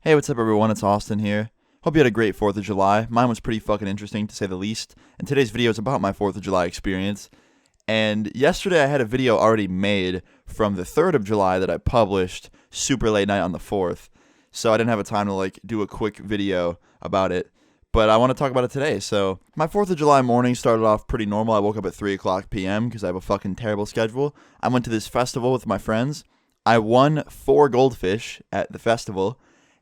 Hey, what's up, everyone? It's Austin here. Hope you had a great 4th of July. Mine was pretty fucking interesting, to say the least. And today's video is about my 4th of July experience. And yesterday I had a video already made from the 3rd of July that I published super late night on the 4th. So I didn't have a time to do a quick video about it. But I want to talk about it today. So my 4th of July morning started off pretty normal. I woke up at 3 o'clock p.m. because I have a fucking terrible schedule. I went to this festival with my friends. I won 4 goldfish at the festival.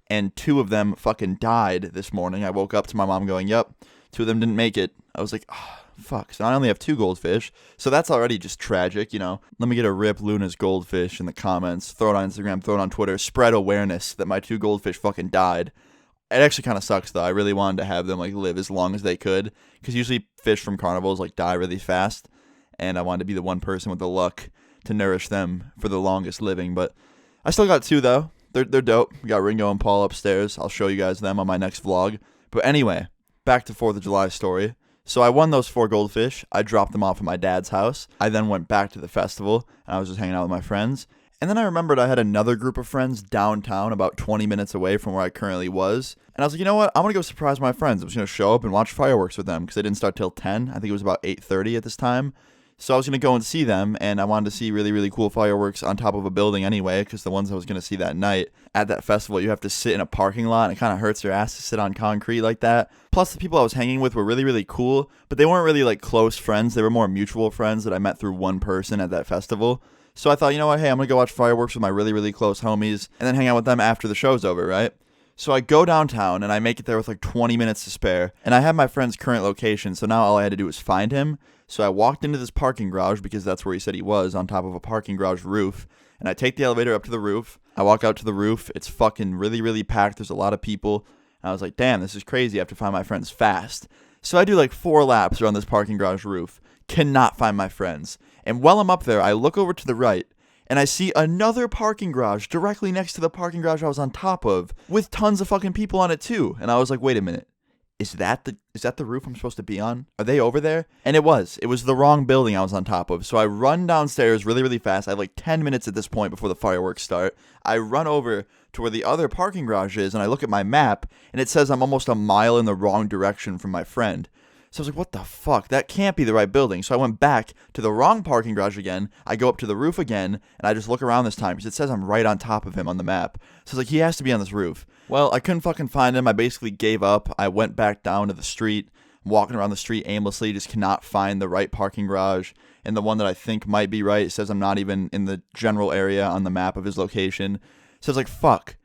And 2 of them fucking died this morning. I woke up to my mom going, "Yep, 2 of them didn't make it." I was like, oh, fuck. So I only have 2 goldfish. So that's already just tragic, you know. Let me get a rip Luna's goldfish in the comments. Throw it on Instagram, throw it on Twitter. Spread awareness that my 2 goldfish fucking died. It actually kind of sucks, though. I really wanted to have them live as long as they could. Because usually fish from carnivals die really fast. And I wanted to be the one person with the luck to nourish them for the longest living. But I still got 2, though. They're dope. We got Ringo and Paul upstairs. I'll show you guys them on my next vlog. But anyway, back to 4th of July story. So I won those 4 goldfish. I dropped them off at my dad's house. I then went back to the festival, and I was just hanging out with my friends. And then I remembered I had another group of friends downtown about 20 minutes away from where I currently was. And I was like, you know what? I'm going to go surprise my friends. I'm just going to show up and watch fireworks with them because they didn't start till 10. I think it was about 8:30 at this time. So I was going to go and see them, and I wanted to see really, really cool fireworks on top of a building anyway, because the ones I was going to see that night at that festival, you have to sit in a parking lot, and it kind of hurts your ass to sit on concrete like that. Plus, the people I was hanging with were really, really cool, but they weren't really close friends. They were more mutual friends that I met through one person at that festival. So I thought, you know what, hey, I'm going to go watch fireworks with my really, really close homies, and then hang out with them after the show's over, right? So I go downtown, and I make it there with 20 minutes to spare, and I have my friend's current location, so now all I had to do was find him. So I walked into this parking garage because that's where he said he was, on top of a parking garage roof, and I take the elevator up to the roof. I walk out to the roof. It's fucking really, really packed. There's a lot of people, and I was like, damn, this is crazy. I have to find my friends fast. So I do 4 laps around this parking garage roof, cannot find my friends, and while I'm up there, I look over to the right, and I see another parking garage directly next to the parking garage I was on top of, with tons of fucking people on it too. And I was like, wait a minute, is that the roof I'm supposed to be on? Are they over there? And it was the wrong building I was on top of. So I run downstairs really, really fast. I have 10 minutes at this point before the fireworks start. I run over to where the other parking garage is, and I look at my map, and it says I'm almost a mile in the wrong direction from my friend. So I was like, what the fuck? That can't be the right building. So I went back to the wrong parking garage again. I go up to the roof again, and I just look around this time because it says I'm right on top of him on the map. So I was like, he has to be on this roof. Well, I couldn't fucking find him. I basically gave up. I went back down to the street. I'm walking around the street aimlessly, just cannot find the right parking garage. And the one that I think might be right, it says I'm not even in the general area on the map of his location. So I was like, fuck.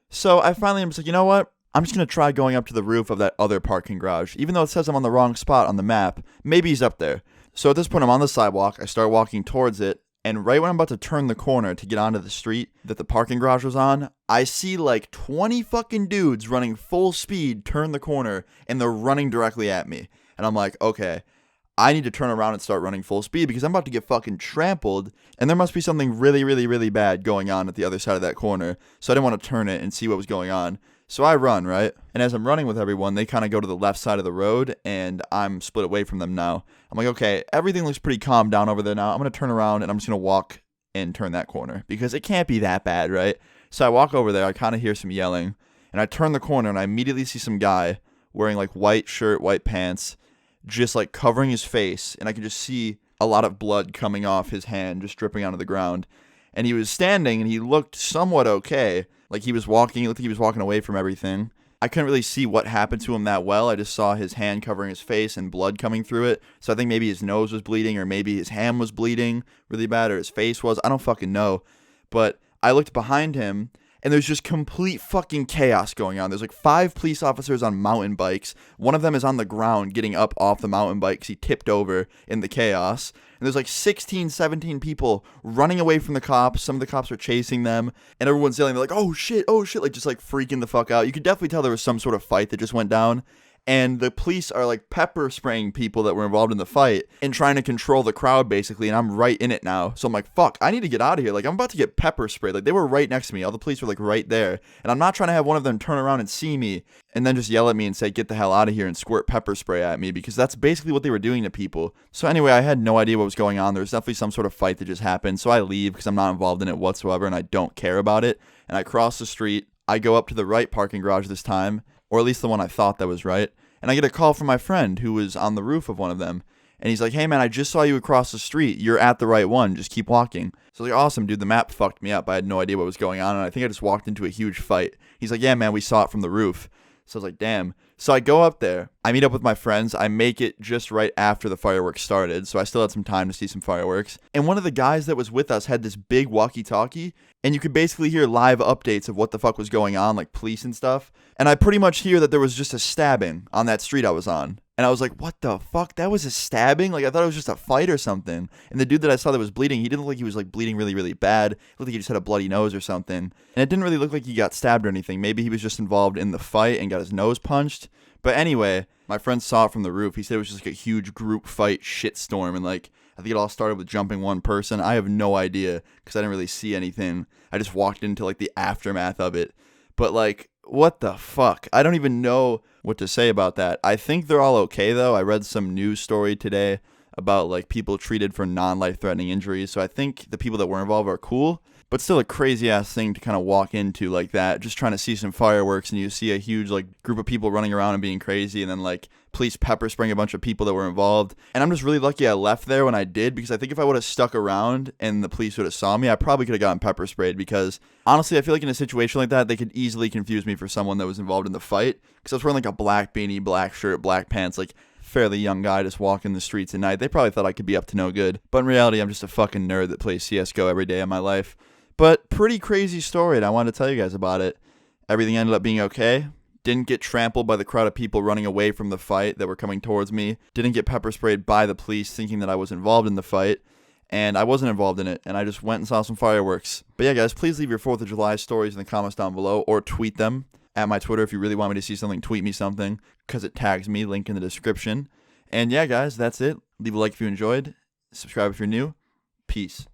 So I finally am just like, you know what? I'm just going to try going up to the roof of that other parking garage. Even though it says I'm on the wrong spot on the map, maybe he's up there. So at this point, I'm on the sidewalk. I start walking towards it. And right when I'm about to turn the corner to get onto the street that the parking garage was on, I see 20 fucking dudes running full speed turn the corner, and they're running directly at me. And I'm like, okay, I need to turn around and start running full speed because I'm about to get fucking trampled, and there must be something really, really, really bad going on at the other side of that corner. So I didn't want to turn it and see what was going on. So I run, right? And as I'm running with everyone, they kind of go to the left side of the road, and I'm split away from them now. I'm like, okay, everything looks pretty calm down over there now. I'm going to turn around, and I'm just going to walk and turn that corner because it can't be that bad, right? So I walk over there. I kind of hear some yelling, and I turn the corner, and I immediately see some guy wearing white shirt, white pants, just covering his face, and I can just see a lot of blood coming off his hand, just dripping onto the ground. And he was standing, and he looked somewhat okay. He was walking, it looked like he was walking away from everything. I couldn't really see what happened to him that well. I just saw his hand covering his face and blood coming through it. So I think maybe his nose was bleeding, or maybe his hand was bleeding really bad, or his face was. I don't fucking know. But I looked behind him, and there's just complete fucking chaos going on. There's 5 police officers on mountain bikes. One of them is on the ground getting up off the mountain bike because he tipped over in the chaos. And there's 16, 17 people running away from the cops. Some of the cops are chasing them. And everyone's yelling. They're like, oh shit, just freaking the fuck out. You could definitely tell there was some sort of fight that just went down. And the police are pepper spraying people that were involved in the fight and trying to control the crowd basically. And I'm right in it now. So I'm like, fuck, I need to get out of here. I'm about to get pepper sprayed. They were right next to me. All the police were right there. And I'm not trying to have one of them turn around and see me and then just yell at me and say, get the hell out of here, and squirt pepper spray at me, because that's basically what they were doing to people. So anyway, I had no idea what was going on. There was definitely some sort of fight that just happened. So I leave because I'm not involved in it whatsoever and I don't care about it. And I cross the street. I go up to the right parking garage this time, or at least the one I thought that was right, and I get a call from my friend who was on the roof of one of them. And he's like, hey man, I just saw you across the street. You're at the right one. Just keep walking. So I was like, awesome, dude. The map fucked me up. I had no idea what was going on, and I think I just walked into a huge fight. He's like, yeah man, we saw it from the roof. So I was like, damn. So I go up there. I meet up with my friends. I make it just right after the fireworks started, so I still had some time to see some fireworks. And one of the guys that was with us had this big walkie-talkie, and you could basically hear live updates of what the fuck was going on, like police and stuff. And I pretty much hear that there was just a stabbing on that street I was on. And I was like, what the fuck? That was a stabbing? Like, I thought it was just a fight or something. And the dude that I saw that was bleeding, he didn't look like he was, like, bleeding really, really bad. It looked like he just had a bloody nose or something. And it didn't really look like he got stabbed or anything. Maybe he was just involved in the fight and got his nose punched. But anyway, my friend saw it from the roof. He said it was just like a huge group fight shitstorm. And, like, I think it all started with jumping one person. I have no idea because I didn't really see anything. I just walked into, like, the aftermath of it. But, like, what the fuck? I don't even know what to say about that. I think they're all okay, though. I read some news story today about, like, people treated for non-life-threatening injuries. So I think the people that were involved are cool. But still a crazy-ass thing to kind of walk into like that, just trying to see some fireworks, and you see a huge, like, group of people running around and being crazy, and then, like, police pepper spraying a bunch of people that were involved. And I'm just really lucky I left there when I did, because I think if I would have stuck around and the police would have saw me, I probably could have gotten pepper sprayed, because honestly, I feel like in a situation like that, they could easily confuse me for someone that was involved in the fight, because I was wearing, like, a black beanie, black shirt, black pants, like, fairly young guy just walking the streets at night. They probably thought I could be up to no good. But in reality, I'm just a fucking nerd that plays CSGO every day of my life. But pretty crazy story, and I wanted to tell you guys about it. Everything ended up being okay. Didn't get trampled by the crowd of people running away from the fight that were coming towards me. Didn't get pepper sprayed by the police thinking that I was involved in the fight. And I wasn't involved in it, and I just went and saw some fireworks. But yeah, guys, please leave your 4th of July stories in the comments down below, or tweet them at my Twitter. If you really want me to see something, tweet me something, because it tags me, link in the description. And yeah, guys, that's it. Leave a like if you enjoyed. Subscribe if you're new. Peace.